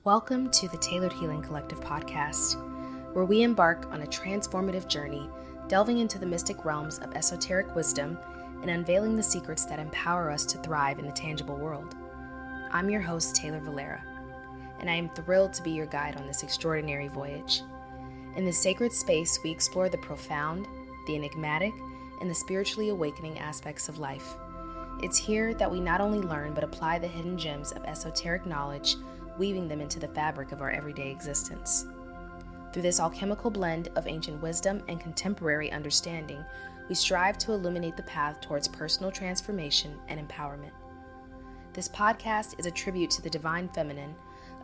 Welcome to the Tailored Healing Collective podcast, where we embark on a transformative journey, delving into the mystic realms of esoteric wisdom and unveiling the secrets that empower us to thrive in the tangible world. I'm your host, Taylor Valera, and I am thrilled to be your guide on this extraordinary voyage. In this sacred space, we explore the profound, the enigmatic, and the spiritually awakening aspects of life. It's here that we not only learn but apply the hidden gems of esoteric knowledge, weaving them into the fabric of our everyday existence. Through this alchemical blend of ancient wisdom and contemporary understanding, we strive to illuminate the path towards personal transformation and empowerment. This podcast is a tribute to the divine feminine,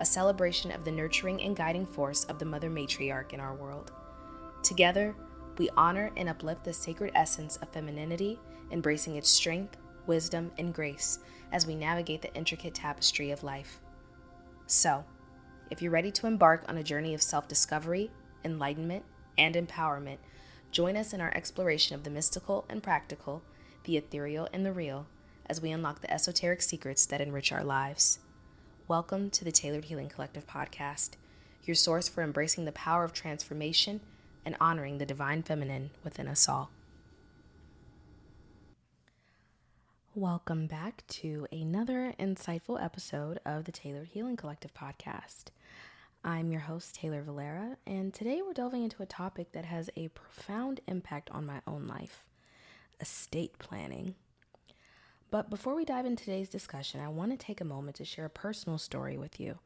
a celebration of the nurturing and guiding force of the mother matriarch in our world. Together, we honor and uplift the sacred essence of femininity, embracing its strength, wisdom, and grace as we navigate the intricate tapestry of life. So, if you're ready to embark on a journey of self-discovery, enlightenment, and empowerment, join us in our exploration of the mystical and practical, the ethereal and the real, as we unlock the esoteric secrets that enrich our lives. Welcome to the Tailored Healing Collective podcast, your source for embracing the power of transformation and honoring the divine feminine within us all. Welcome back to another insightful episode of the Tailored Healing Collective podcast. I'm your host, Taylor Valera, and today we're delving into a topic that has a profound impact on my own life: estate planning. But before we dive into today's discussion, I want to take a moment to share a personal story with you.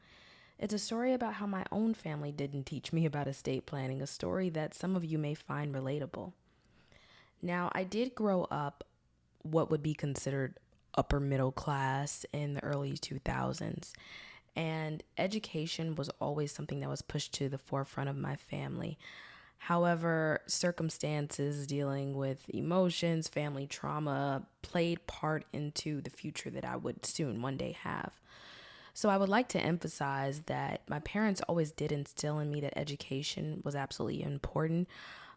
It's a story about how my own family didn't teach me about estate planning, a story that some of you may find relatable. Now, I did grow up what would be considered upper middle class in the early 2000s. And education was always something that was pushed to the forefront of my family. However, circumstances dealing with emotions, family trauma played part into the future that I would soon one day have. So I would like to emphasize that my parents always did instill in me that education was absolutely important.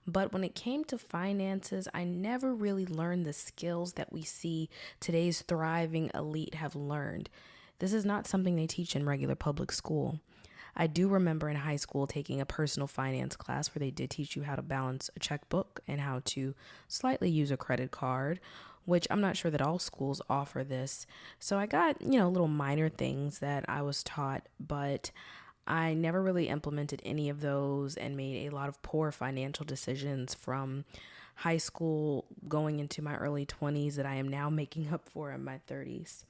But when it came to finances, I never really learned the skills that we see today's thriving elite have learned. This is not something they teach in regular public school. I do remember in high school taking a personal finance class where they did teach you how to balance a checkbook and how to slightly use a credit card, which I'm not sure that all schools offer this. So I got, little minor things that I was taught, but I never really implemented any of those and made a lot of poor financial decisions from high school going into my early 20s that I am now making up for in my 30s.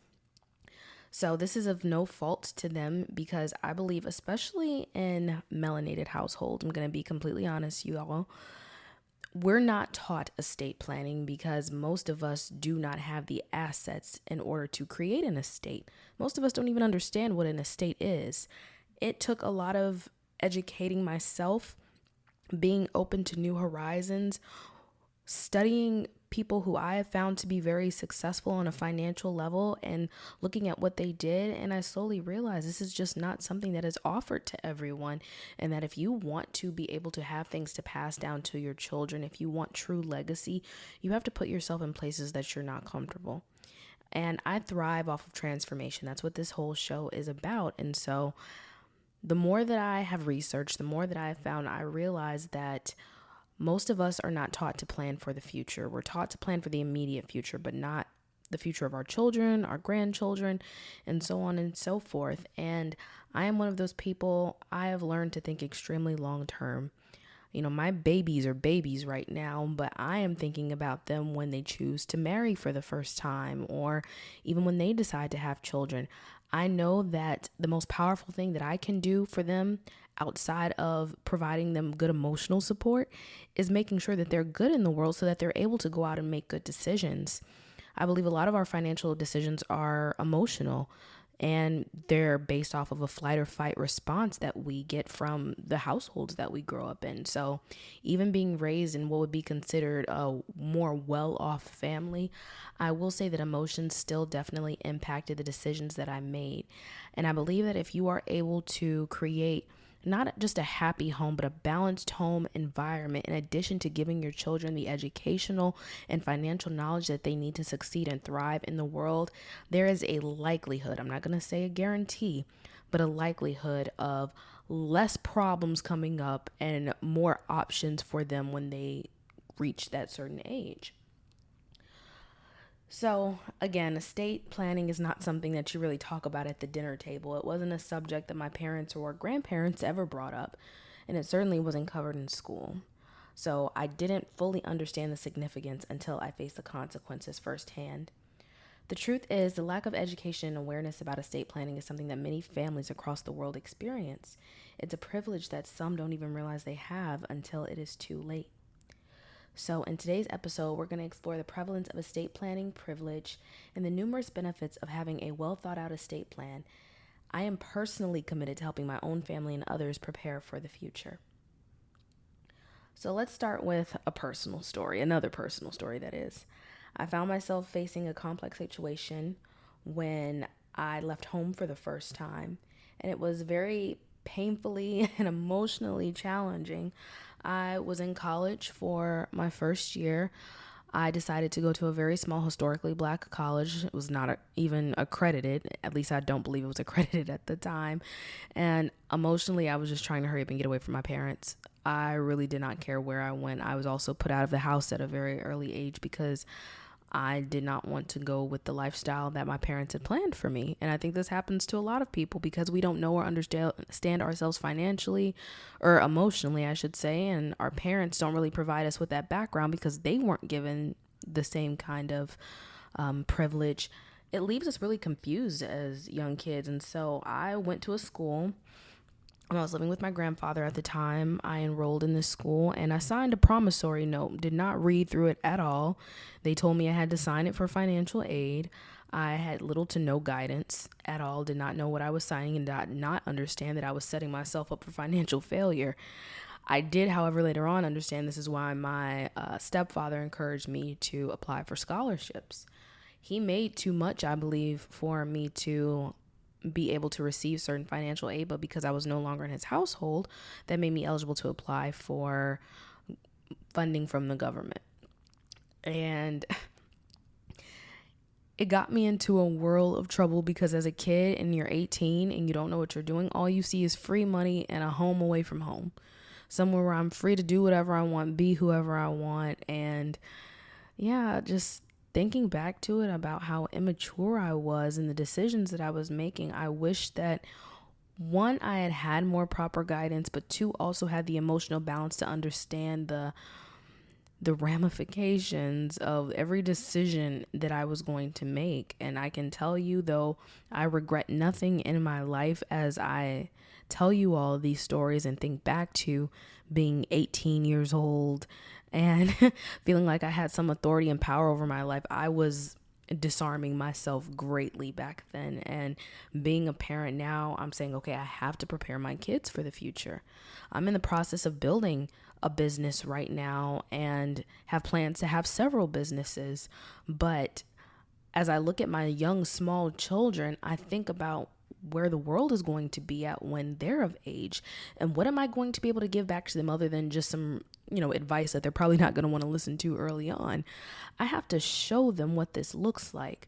So this is of no fault to them because I believe, especially in melanated households, I'm going to be completely honest, you all, we're not taught estate planning because most of us do not have the assets in order to create an estate. Most of us don't even understand what an estate is. It took a lot of educating myself, being open to new horizons, studying people who I have found to be very successful on a financial level and looking at what they did. And I slowly realized this is just not something that is offered to everyone. And that if you want to be able to have things to pass down to your children, if you want true legacy, you have to put yourself in places that you're not comfortable. And I thrive off of transformation. That's what this whole show is about. And so the more that I have researched, the more that I have found, I realize that most of us are not taught to plan for the future. We're taught to plan for the immediate future, but not the future of our children, our grandchildren, and so on and so forth. And I am one of those people. I have learned to think extremely long term. My babies are babies right now, but I am thinking about them when they choose to marry for the first time, or even when they decide to have children. I know that the most powerful thing that I can do for them outside of providing them good emotional support is making sure that they're good in the world so that they're able to go out and make good decisions. I believe a lot of our financial decisions are emotional, and they're based off of a flight or fight response that we get from the households that we grow up in. So even being raised in what would be considered a more well-off family, I will say that emotions still definitely impacted the decisions that I made. And I believe that if you are able to create not just a happy home, but a balanced home environment, in addition to giving your children the educational and financial knowledge that they need to succeed and thrive in the world, there is a likelihood, I'm not going to say a guarantee, but a likelihood of less problems coming up and more options for them when they reach that certain age. So, again, estate planning is not something that you really talk about at the dinner table. It wasn't a subject that my parents or grandparents ever brought up, and it certainly wasn't covered in school. So, I didn't fully understand the significance until I faced the consequences firsthand. The truth is, the lack of education and awareness about estate planning is something that many families across the world experience. It's a privilege that some don't even realize they have until it is too late. So, in today's episode, we're going to explore the prevalence of estate planning, privilege, and the numerous benefits of having a well thought out estate plan. I am personally committed to helping my own family and others prepare for the future. So, let's start with a personal story, another personal story that is. I found myself facing a complex situation when I left home for the first time, and it was very painfully and emotionally challenging. I was in college for my first year. I decided to go to a very small historically black college. It was not even accredited. At least I don't believe it was accredited at the time. And emotionally, I was just trying to hurry up and get away from my parents. I really did not care where I went. I was also put out of the house at a very early age because I did not want to go with the lifestyle that my parents had planned for me. And I think this happens to a lot of people because we don't know or understand ourselves financially or emotionally, I should say. And our parents don't really provide us with that background because they weren't given the same kind of privilege. It leaves us really confused as young kids. And so I went to a school. I was living with my grandfather at the time. I enrolled in this school and I signed a promissory note, did not read through it at all. They told me I had to sign it for financial aid. I had little to no guidance at all, did not know what I was signing and did not understand that I was setting myself up for financial failure. I did, however, later on understand this is why my stepfather encouraged me to apply for scholarships. He made too much, I believe, for me to be able to receive certain financial aid, but because I was no longer in his household, that made me eligible to apply for funding from the government. And it got me into a world of trouble because as a kid and you're 18 and you don't know what you're doing, all you see is free money and a home away from home. Somewhere where I'm free to do whatever I want, be whoever I want. And yeah, just thinking back to it about how immature I was and the decisions that I was making, I wish that one, I had more proper guidance, but two, also had the emotional balance to understand the ramifications of every decision that I was going to make. And I can tell you, though, I regret nothing in my life as I tell you all these stories and think back to being 18 years old and feeling like I had some authority and power over my life. I was disarming myself greatly back then. And being a parent now, I'm saying, okay, I have to prepare my kids for the future. I'm in the process of building a business right now and have plans to have several businesses. But as I look at my young, small children, I think about where the world is going to be at when they're of age, and what am I going to be able to give back to them other than just some, advice that they're probably not going to want to listen to early on. I have to show them what this looks like,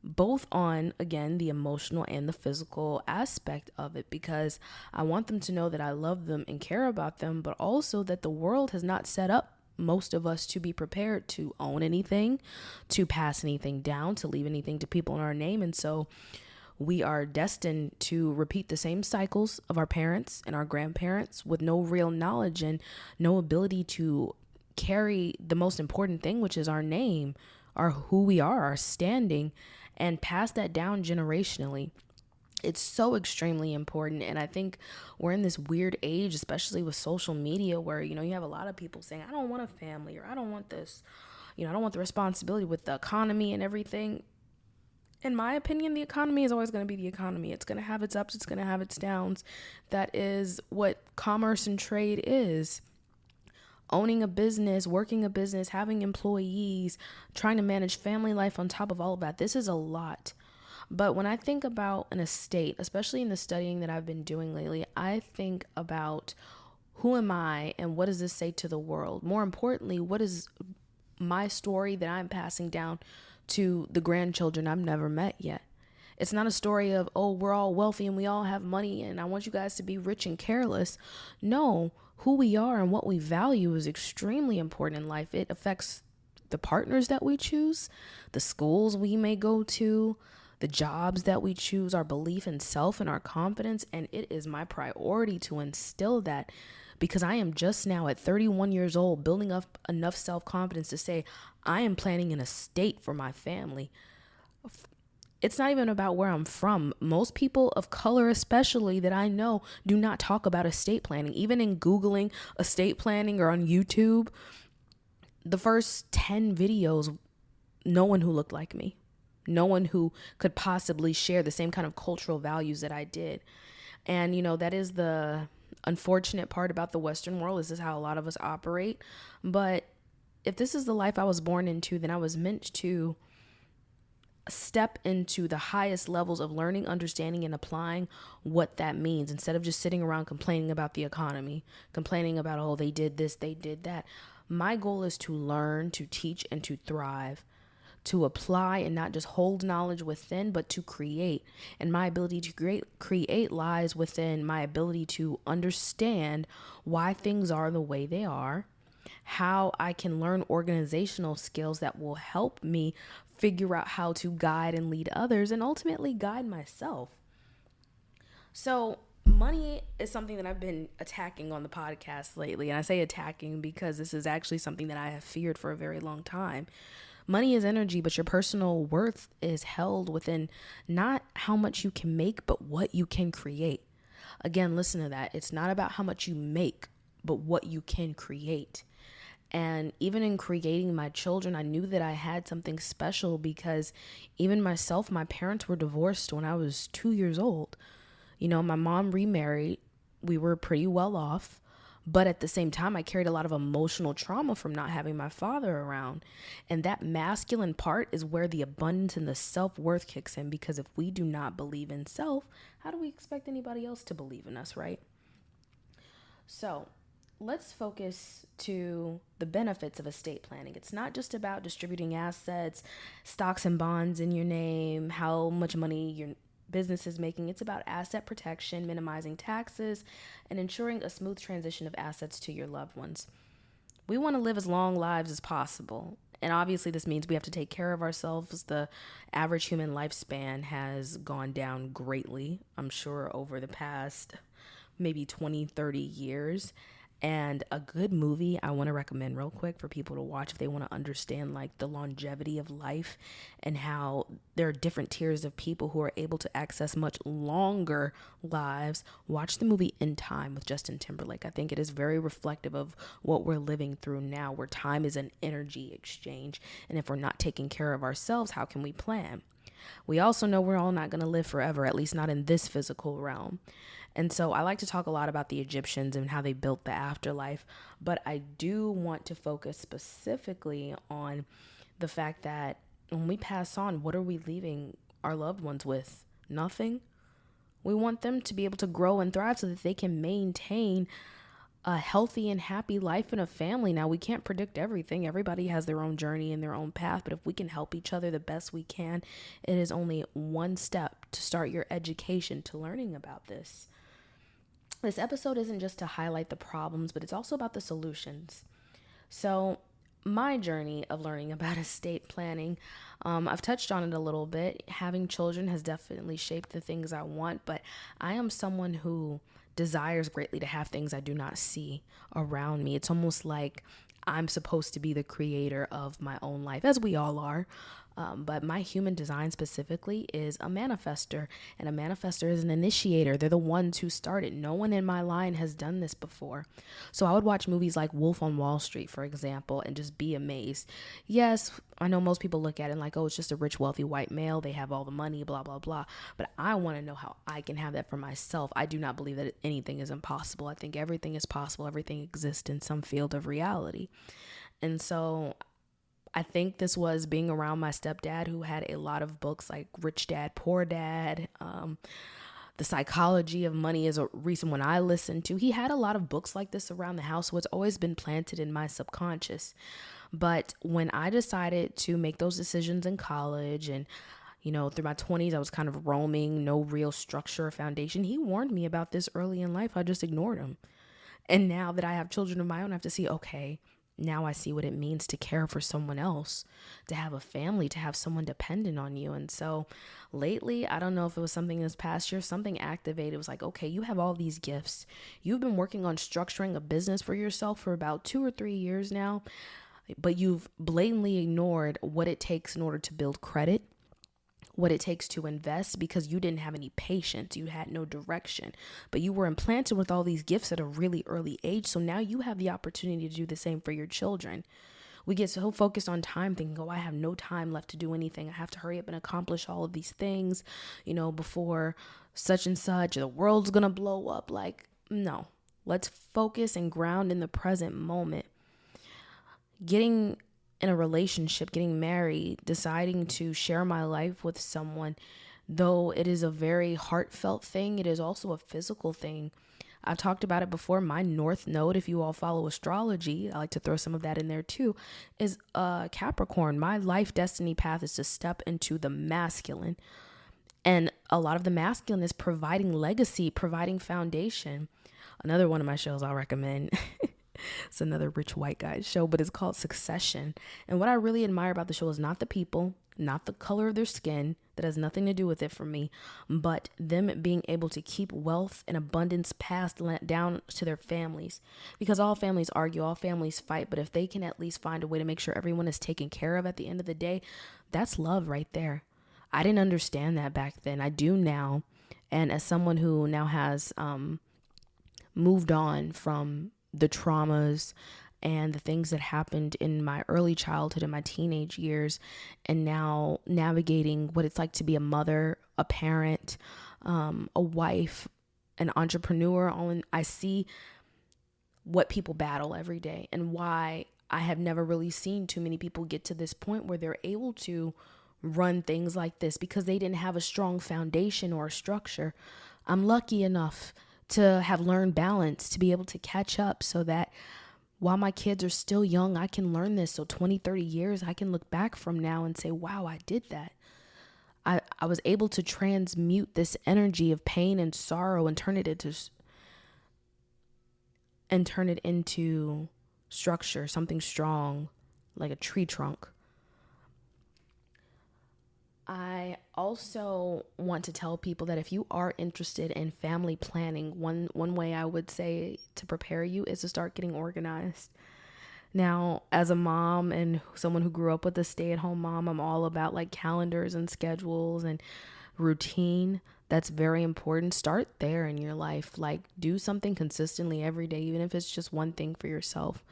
both on, again, the emotional and the physical aspect of it, because I want them to know that I love them and care about them, but also that the world has not set up most of us to be prepared to own anything, to pass anything down, to leave anything to people in our name. And so we are destined to repeat the same cycles of our parents and our grandparents with no real knowledge and no ability to carry the most important thing, which is our name, our who we are, our standing, and pass that down generationally. It's so extremely important. And I think we're in this weird age, especially with social media, where, you have a lot of people saying, I don't want a family, or I don't want this, I don't want the responsibility with the economy and everything. In my opinion, the economy is always going to be the economy. It's going to have its ups. It's going to have its downs. That is what commerce and trade is. Owning a business, working a business, having employees, trying to manage family life on top of all of that. This is a lot. But when I think about an estate, especially in the studying that I've been doing lately, I think about who am I and what does this say to the world? More importantly, what is my story that I'm passing down to the grandchildren I've never met yet? It's not a story of, oh, we're all wealthy and we all have money and I want you guys to be rich and careless. No, who we are and what we value is extremely important in life. It affects the partners that we choose, the schools we may go to, the jobs that we choose, our belief in self and our confidence. And it is my priority to instill that, because I am just now at 31 years old building up enough self-confidence to say I am planning an estate for my family. It's not even about where I'm from. Most people of color, especially that I know, do not talk about estate planning. Even in Googling estate planning or on YouTube, the first 10 videos, no one who looked like me, no one who could possibly share the same kind of cultural values that I did. And, that is the unfortunate part about the Western world. This is how a lot of us operate. But if this is the life I was born into, then I was meant to step into the highest levels of learning, understanding, and applying what that means, instead of just sitting around complaining about the economy, complaining about, oh, they did this, they did that. My goal is to learn, to teach, and to thrive, to apply and not just hold knowledge within, but to create. And my ability to create lies within my ability to understand why things are the way they are, how I can learn organizational skills that will help me figure out how to guide and lead others, and ultimately guide myself. So money is something that I've been attacking on the podcast lately. And I say attacking because this is actually something that I have feared for a very long time. Money is energy, but your personal worth is held within not how much you can make, but what you can create. Again, listen to that. It's not about how much you make, but what you can create. And even in creating my children, I knew that I had something special, because even myself, my parents were divorced when I was 2 years old. My mom remarried. We were pretty well off. But at the same time, I carried a lot of emotional trauma from not having my father around. And that masculine part is where the abundance and the self-worth kicks in, because if we do not believe in self, how do we expect anybody else to believe in us, right? So let's focus to the benefits of estate planning. It's not just about distributing assets, stocks and bonds in your name, how much money your business is making. It's about asset protection, minimizing taxes, and ensuring a smooth transition of assets to your loved ones. We want to live as long lives as possible. And obviously this means we have to take care of ourselves. The average human lifespan has gone down greatly, I'm sure, over the past maybe 20, 30 years. And a good movie I want to recommend real quick for people to watch if they want to understand like the longevity of life and how there are different tiers of people who are able to access much longer lives. Watch the movie In Time with Justin Timberlake. I think it is very reflective of what we're living through now, where time is an energy exchange. And if we're not taking care of ourselves, how can we plan? We also know we're all not going to live forever, at least not in this physical realm. And so I like to talk a lot about the Egyptians and how they built the afterlife, but I do want to focus specifically on the fact that when we pass on, what are we leaving our loved ones with? Nothing. We want them to be able to grow and thrive so that they can maintain a healthy and happy life in a family. Now, we can't predict everything. Everybody has their own journey and their own path, but if we can help each other the best we can, it is only one step to start your education to learning about this. This episode isn't just to highlight the problems, but it's also about the solutions. So my journey of learning about estate planning, I've touched on it a little bit. Having children has definitely shaped the things I want, but I am someone who desires greatly to have things I do not see around me. It's almost like I'm supposed to be the creator of my own life, as we all are. But my human design specifically is a manifester, and a manifester is an initiator. They're the ones who started. No one in my line has done this before. So I would watch movies like Wolf on Wall Street, for example, and just be amazed. Yes, I know most people look at it like, oh, it's just a rich, wealthy white male. They have all the money, blah, blah, blah. But I want to know how I can have that for myself. I do not believe that anything is impossible. I think everything is possible. Everything exists in some field of reality. And so I think this was being around my stepdad, who had a lot of books like Rich Dad, Poor Dad. The Psychology of Money is a recent one I listened to. He had a lot of books like this around the house, so it's always been planted in my subconscious. But when I decided to make those decisions in college and Through my 20s, I was kind of roaming, no real structure or foundation. He warned me about this early in life. I just ignored him. And now that I have children of my own, I have to see, okay, now I see what it means to care for someone else, to have a family, to have someone dependent on you. And so lately, I don't know if it was something this past year, something activated. It was like, okay, you have all these gifts. You've been working on structuring a business for yourself for about 2 or 3 years now, but you've blatantly ignored what it takes in order to build credit, what it takes to invest, because you didn't have any patience. You had no direction, but you were implanted with all these gifts at a really early age. So now you have the opportunity to do the same for your children. We get so focused on time thinking, oh, I have no time left to do anything. I have to hurry up and accomplish all of these things, before such and such, the world's going to blow up. Like, no, let's focus and ground in the present moment. Getting in a relationship, getting married, deciding to share my life with someone, though it is a very heartfelt thing, it is also a physical thing. I've talked about it before. My North Node, if you all follow astrology, I like to throw some of that in there too, is Capricorn. My life destiny path is to step into the masculine. And a lot of the masculine is providing legacy, providing foundation. Another one of my shows I'll recommend. It's another rich white guy show, but it's called Succession. And what I really admire about the show is not the people, not the color of their skin. That has nothing to do with it for me, but them being able to keep wealth and abundance passed down to their families. Because all families argue, all families fight, but if they can at least find a way to make sure everyone is taken care of at the end of the day, that's love right there. I didn't understand that back then. I do now. And as someone who now has moved on from the traumas and the things that happened in my early childhood and my teenage years, and now navigating what it's like to be a mother, a parent, a wife, an entrepreneur, I see what people battle every day and why I have never really seen too many people get to this point where they're able to run things like this because they didn't have a strong foundation or a structure. I'm lucky enough to have learned balance, to be able to catch up so that while my kids are still young, I can learn this. So 20, 30 years, I can look back from now and say, wow, I did that. I was able to transmute this energy of pain and sorrow and turn it into structure, something strong, like a tree trunk. I also want to tell people that if you are interested in family planning, one way I would say to prepare you is to start getting organized. Now, as a mom and someone who grew up with a stay-at-home mom, I'm all about like calendars and schedules and routine. That's very important. Start there in your life. Like, do something consistently every day, even if it's just one thing for yourself.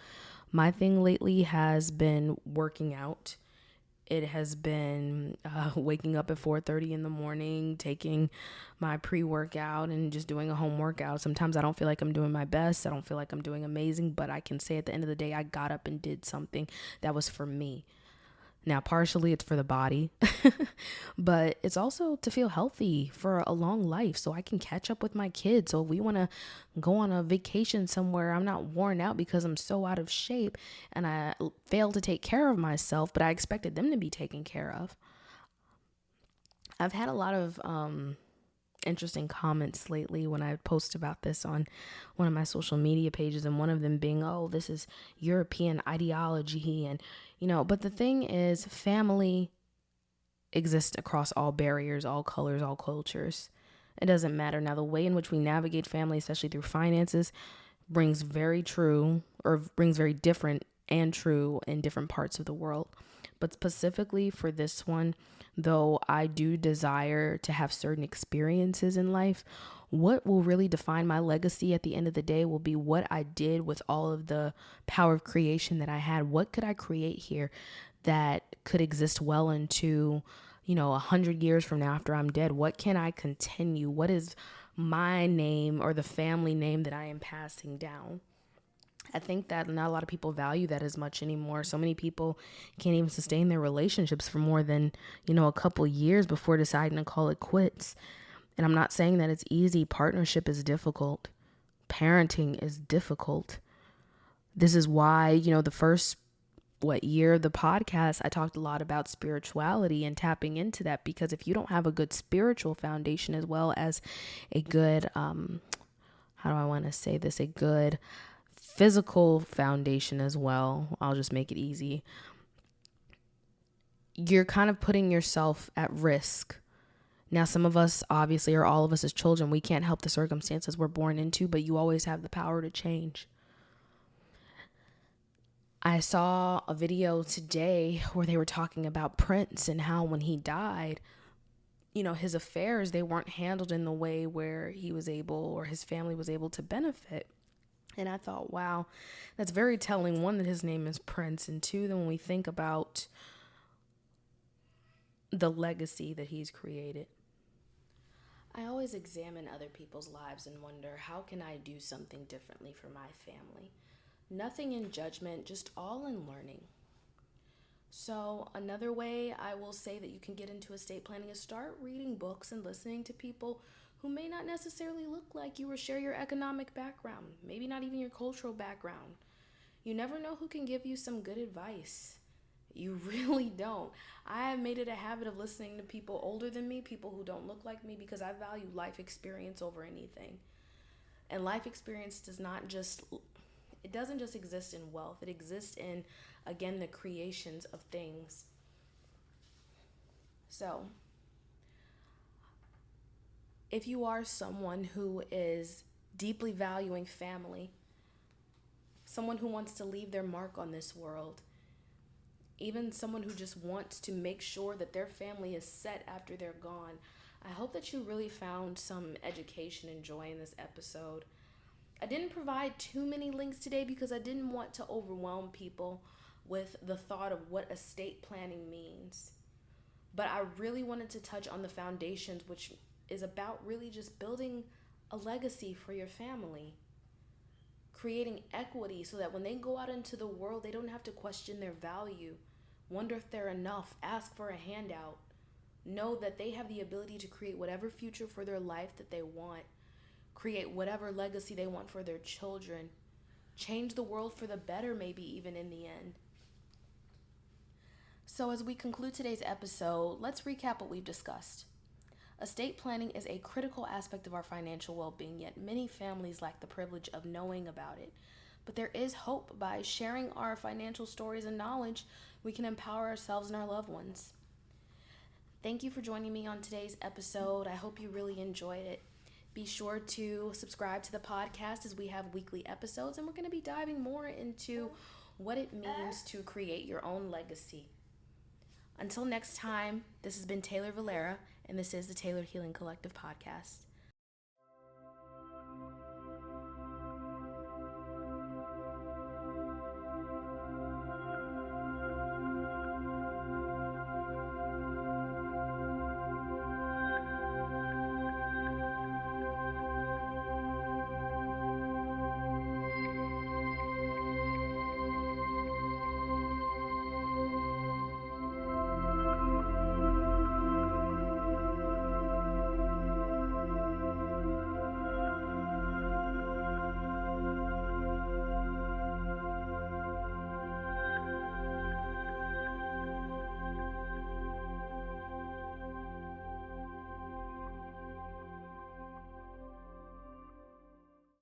My thing lately has been working out. It has been waking up at 4:30 in the morning, taking my pre-workout and just doing a home workout. Sometimes I don't feel like I'm doing my best. I don't feel like I'm doing amazing, but I can say at the end of the day, I got up and did something that was for me. Now, partially it's for the body, but it's also to feel healthy for a long life so I can catch up with my kids. So if we want to go on a vacation somewhere, I'm not worn out because I'm so out of shape and I failed to take care of myself, but I expected them to be taken care of. I've had a lot of interesting comments lately when I post about this on one of my social media pages, and one of them being, oh, this is European ideology. And, but the thing is, family exists across all barriers, all colors, all cultures. It doesn't matter. Now, the way in which we navigate family, especially through finances, brings very different and true in different parts of the world. But specifically for this one, though I do desire to have certain experiences in life, what will really define my legacy at the end of the day will be what I did with all of the power of creation that I had. What could I create here that could exist well into, 100 years from now after I'm dead? What can I continue? What is my name or the family name that I am passing down? I think that not a lot of people value that as much anymore. So many people can't even sustain their relationships for more than, a couple years before deciding to call it quits. And I'm not saying that it's easy. Partnership is difficult. Parenting is difficult. This is why, the first year of the podcast, I talked a lot about spirituality and tapping into that, because if you don't have a good spiritual foundation as well as a good, how do I want to say this, a good physical foundation as well, I'll just make it easy, you're kind of putting yourself at risk. Now, some of us, obviously, or all of us as children, we can't help the circumstances we're born into, but you always have the power to change. I saw a video today where they were talking about Prince and how when he died, his affairs, they weren't handled in the way where he was able, or his family was able to benefit. And I thought, wow, that's very telling. One, that his name is Prince, and two, that when we think about the legacy that he's created. I always examine other people's lives and wonder, how can I do something differently for my family? Nothing in judgment, just all in learning. So another way I will say that you can get into estate planning is start reading books and listening to people who may not necessarily look like you or share your economic background, maybe not even your cultural background. You never know who can give you some good advice. You really don't. I have made it a habit of listening to people older than me, people who don't look like me, because I value life experience over anything. And life experience doesn't just exist in wealth. It exists in, again, the creations of things. So, if you are someone who is deeply valuing family, someone who wants to leave their mark on this world, even someone who just wants to make sure that their family is set after they're gone, I hope that you really found some education and joy in this episode. I didn't provide too many links today because I didn't want to overwhelm people with the thought of what estate planning means. But I really wanted to touch on the foundations, which is about really just building a legacy for your family. Creating equity so that when they go out into the world, they don't have to question their value, wonder if they're enough, ask for a handout. Know that they have the ability to create whatever future for their life that they want, create whatever legacy they want for their children, change the world for the better, maybe even in the end. So as we conclude today's episode, let's recap what we've discussed. Estate planning is a critical aspect of our financial well-being, yet many families lack the privilege of knowing about it. But there is hope. By sharing our financial stories and knowledge, we can empower ourselves and our loved ones. Thank you for joining me on today's episode. I hope you really enjoyed it. Be sure to subscribe to the podcast as we have weekly episodes, and we're going to be diving more into what it means to create your own legacy. Until next time, this has been Taylor Valera, and this is the Tailored Healing Collective podcast.